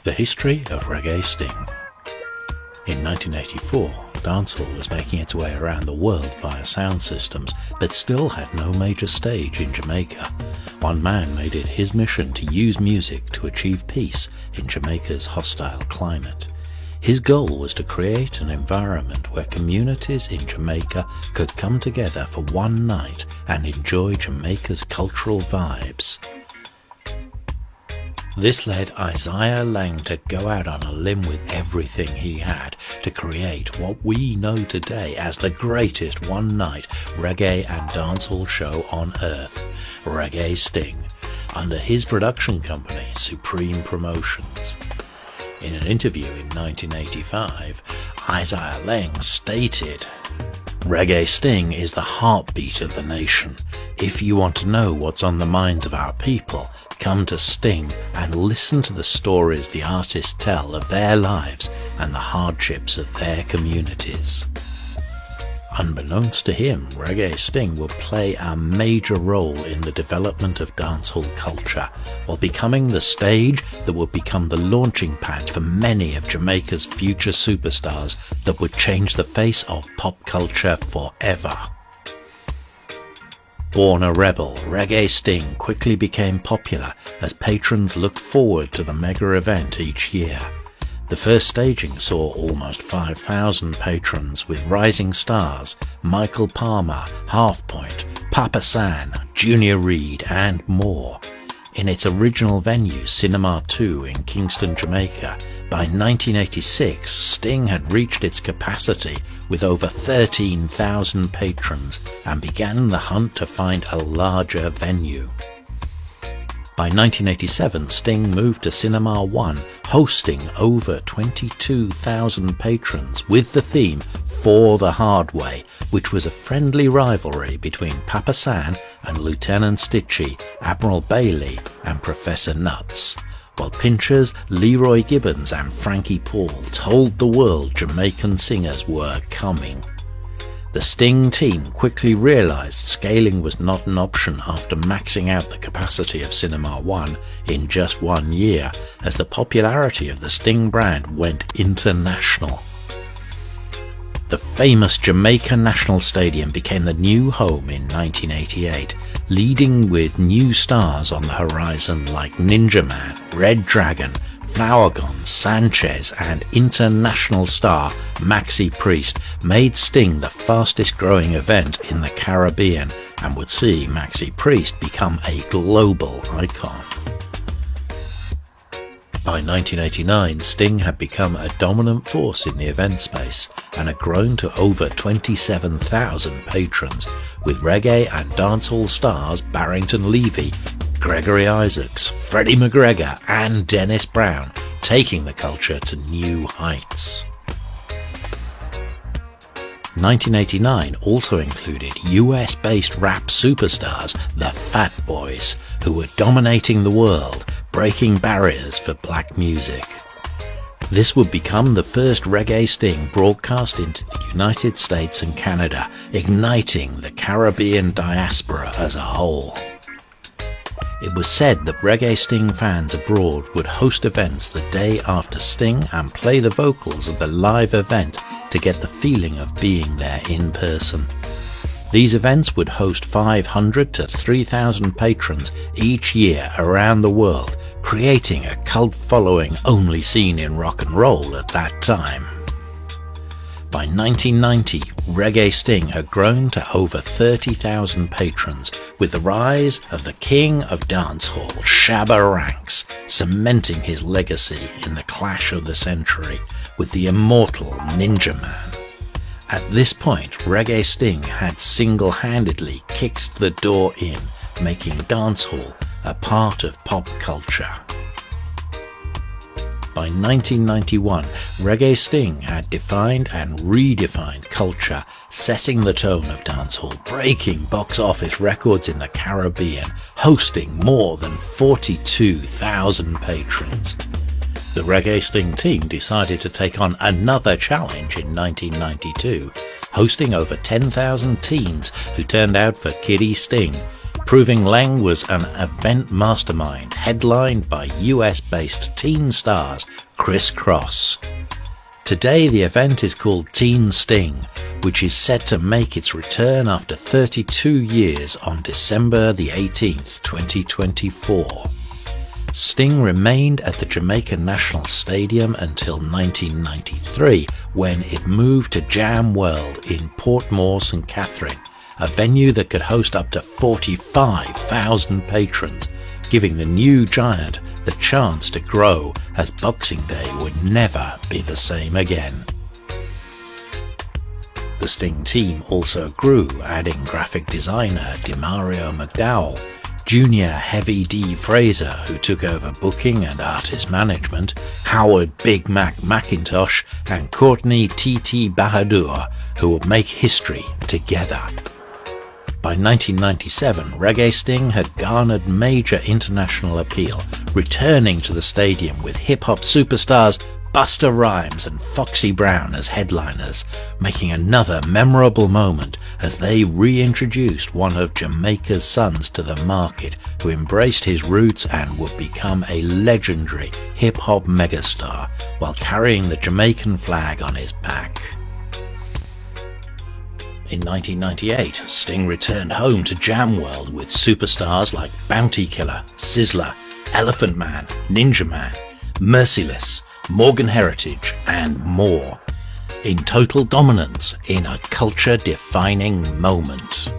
The history of Reggae Sting. In 1984, dancehall was making its way around the world via sound systems, but still had no major stage in Jamaica. One man made it his mission to use music to achieve peace in Jamaica's hostile climate. His goal was to create an environment where communities in Jamaica could come together for one night and enjoy Jamaica's cultural vibes. This led Laing to go out on a limb with everything he had to create what we know today as the greatest one-night reggae and dancehall show on earth, Reggae Sting, under his production company, Supreme Promotions. In an interview in 1985, Laing stated, "Reggae Sting is the heartbeat of the nation. If you want to know what's on the minds of our people, come to Sting and listen to the stories the artists tell of their lives and the hardships of their communities." Unbeknownst to him, Reggae Sting will play a major role in the development of dancehall culture, while becoming the stage that would become the launching pad for many of Jamaica's future superstars that would change the face of pop culture forever. Born a rebel, Reggae Sting quickly became popular as patrons looked forward to the mega event each year. The first staging saw almost 5,000 patrons, with rising stars Michael Palmer, Half Point, Papa San, Junior Reid and more. In its original venue, Cinema 2 in Kingston, Jamaica, by 1986 Sting had reached its capacity with over 13,000 patrons and began the hunt to find a larger venue. By 1987, Sting moved to Cinema 1, hosting over 22,000 patrons with the theme For the Hard Way, which was a friendly rivalry between Papa San and Lieutenant Stitchie, Admiral Bailey and Professor Nuts, while Pinchers, Leroy Gibbons and Frankie Paul told the world Jamaican singers were coming. The Sting team quickly realised scaling was not an option after maxing out the capacity of Cinema 1 in just 1 year, as the popularity of the Sting brand went international. The famous Jamaica National Stadium became the new home in 1988, leading with new stars on the horizon like Ninja Man, Red Dragon, Flower Gun, Sanchez and international star Maxi Priest made Sting the fastest growing event in the Caribbean and would see Maxi Priest become a global icon. By 1989, Sting had become a dominant force in the event space and had grown to over 27,000 patrons, with reggae and dancehall stars Barrington Levy, Gregory Isaacs, Freddie McGregor and Dennis Brown taking the culture to new heights. 1989 also included US-based rap superstars, the Fat Boys, who were dominating the world, breaking barriers for black music. This would become the first Reggae Sting broadcast into the United States and Canada, igniting the Caribbean diaspora as a whole. It was said that Reggae Sting fans abroad would host events the day after Sting and play the vocals of the live event to get the feeling of being there in person. These events would host 500 to 3,000 patrons each year around the world, creating a cult following only seen in rock and roll at that time. By 1990, Reggae Sting had grown to over 30,000 patrons, with the rise of the king of dancehall, Shabba Ranks, cementing his legacy in the clash of the century with the immortal Ninja Man. At this point, Reggae Sting had single-handedly kicked the door in, making dancehall a part of pop culture. By 1991, Reggae Sting had defined and redefined culture, setting the tone of dancehall, breaking box office records in the Caribbean, hosting more than 42,000 patrons. The Reggae Sting team decided to take on another challenge in 1992, hosting over 10,000 teens who turned out for Kiddie Sting, proving Laing was an event mastermind headlined by US-based teen stars Criss Cross. Today the event is called Teen Sting, which is set to make its return after 32 years on December the 18th, 2024. Sting remained at the Jamaica National Stadium until 1993, when it moved to Jamworld in Portmore, St. Catherine, a venue that could host up to 45,000 patrons, giving the new giant the chance to grow, as Boxing Day would never be the same again. The Sting team also grew, adding graphic designer Demario McDowell, Junior Heavy D Fraser, who took over booking and artist management, Howard Big Mac McIntosh, and Courtney T.T. Bahadur, who would make history together. By 1997, Reggae Sting had garnered major international appeal, returning to the stadium with hip-hop superstars Busta Rhymes and Foxy Brown as headliners, making another memorable moment as they reintroduced one of Jamaica's sons to the market, who embraced his roots and would become a legendary hip-hop megastar while carrying the Jamaican flag on his back. In 1998, Sting returned home to Jamworld with superstars like Bounty Killer, Sizzler, Elephant Man, Ninja Man, Merciless, Morgan Heritage, and more, in total dominance in a culture-defining moment.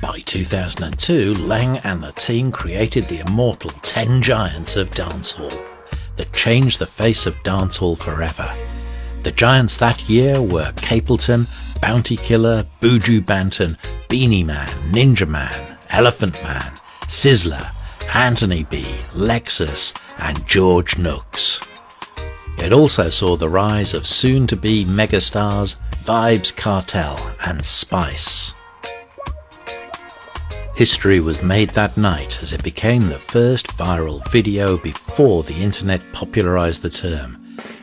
By 2002, Laing and the team created the immortal 10 Giants of Dancehall that changed the face of dancehall forever. The giants that year were Capleton, Bounty Killer, Buju Banton, Beanie Man, Ninja Man, Elephant Man, Sizzler, Anthony B, Lexus, and George Nooks. It also saw the rise of soon-to-be megastars Vybz Kartel and Spice. History was made that night as it became the first viral video before the internet popularized the term.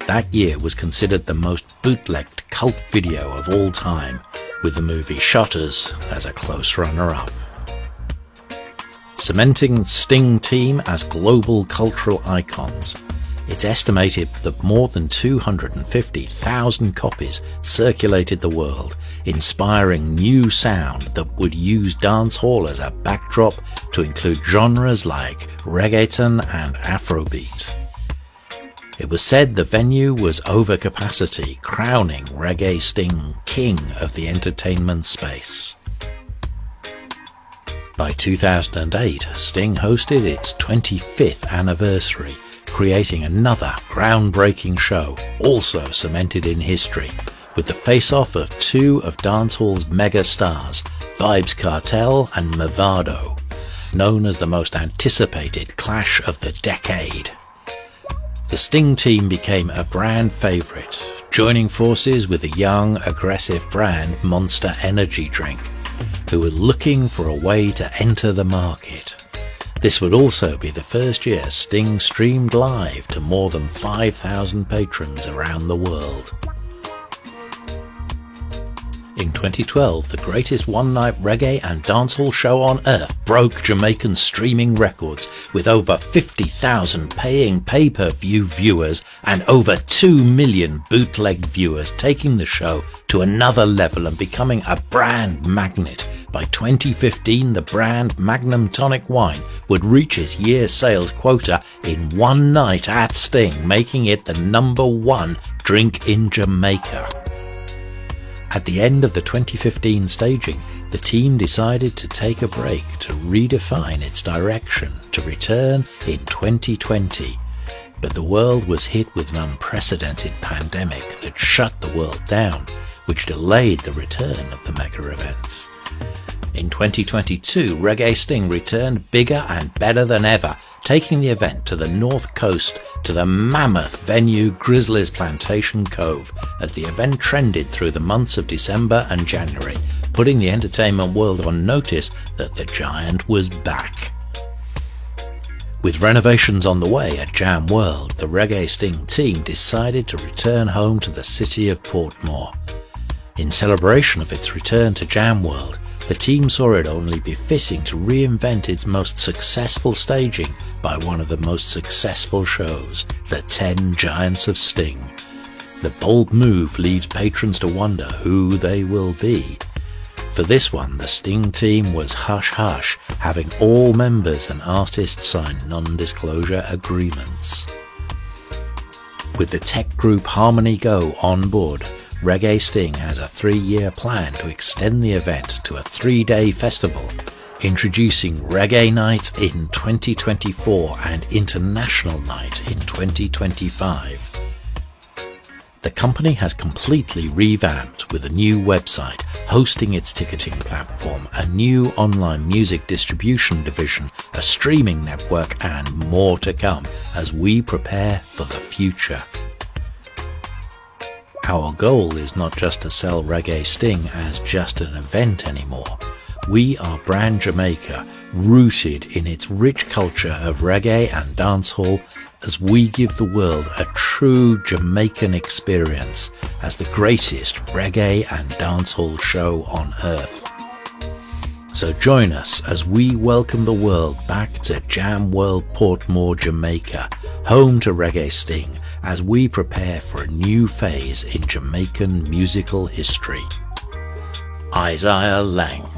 That year was considered the most bootlegged cult video of all time, with the movie Shotters as a close runner-up. Cementing Sting team as global cultural icons, it's estimated that more than 250,000 copies circulated the world, inspiring new sound that would use dancehall as a backdrop to include genres like reggaeton and Afrobeat. It was said the venue was over capacity, crowning Reggae Sting king of the entertainment space. By 2008, Sting hosted its 25th anniversary, creating another groundbreaking show, also cemented in history, with the face-off of two of dancehall's mega stars, Vybz Kartel and Mavado, known as the most anticipated clash of the decade. The Sting team became a brand favourite, joining forces with the young, aggressive brand Monster Energy drink, who were looking for a way to enter the market. This would also be the first year Sting streamed live to more than 5,000 patrons around the world. In 2012, the greatest one-night reggae and dancehall show on earth broke Jamaican streaming records with over 50,000 paying pay-per-view viewers and over 2 million bootlegged viewers, taking the show to another level and becoming a brand magnet. By 2015, the brand Magnum Tonic Wine would reach its year sales quota in one night at Sting, making it the #1 drink in Jamaica. At the end of the 2015 staging, the team decided to take a break to redefine its direction to return in 2020. But the world was hit with an unprecedented pandemic that shut the world down, which delayed the return of the mega events. In 2022, Reggae Sting returned bigger and better than ever, taking the event to the North Coast to the mammoth venue Grizzly's Plantation Cove, as the event trended through the months of December and January, putting the entertainment world on notice that the giant was back. With renovations on the way at Jamworld, the Reggae Sting team decided to return home to the city of Portmore. In celebration of its return to Jamworld, the team saw it only befitting to reinvent its most successful staging by one of the most successful shows, the 10 Giants of Sting. The bold move leaves patrons to wonder who they will be. For this one, the Sting team was hush-hush, having all members and artists sign non-disclosure agreements. With the tech group Harmony Go on board, Reggae Sting has a 3-year plan to extend the event to a 3-day festival, introducing Reggae Night in 2024 and International Night in 2025. The company has completely revamped with a new website, hosting its ticketing platform, a new online music distribution division, a streaming network, and more to come as we prepare for the future. Our goal is not just to sell Reggae Sting as just an event anymore. We are Brand Jamaica, rooted in its rich culture of reggae and dancehall, as we give the world a true Jamaican experience as the greatest reggae and dancehall show on earth. So join us as we welcome the world back to Jamworld, Portmore, Jamaica, home to Reggae Sting, as we prepare for a new phase in Jamaican musical history. Isaiah Laing.